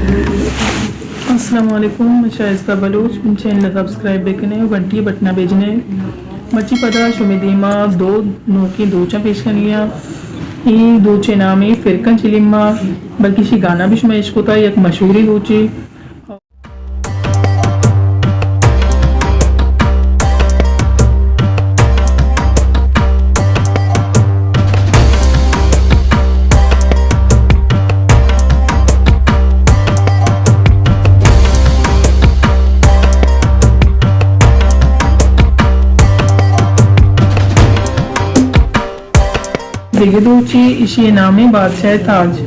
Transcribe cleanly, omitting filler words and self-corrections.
अस्सलामुअलैकुम, मैं Shaista Baloch channel subscribe bakanae वंटी बटना भेजने मची पता शुमिदीमा दो नोकी दोचा पेश कनिया ई दोचे नामी फिरकन चिलिमा बल्कि शी गाना भी शुमेश को था एक मशहूरी दोची दिगदूची इशी नामी बादशाह ताज।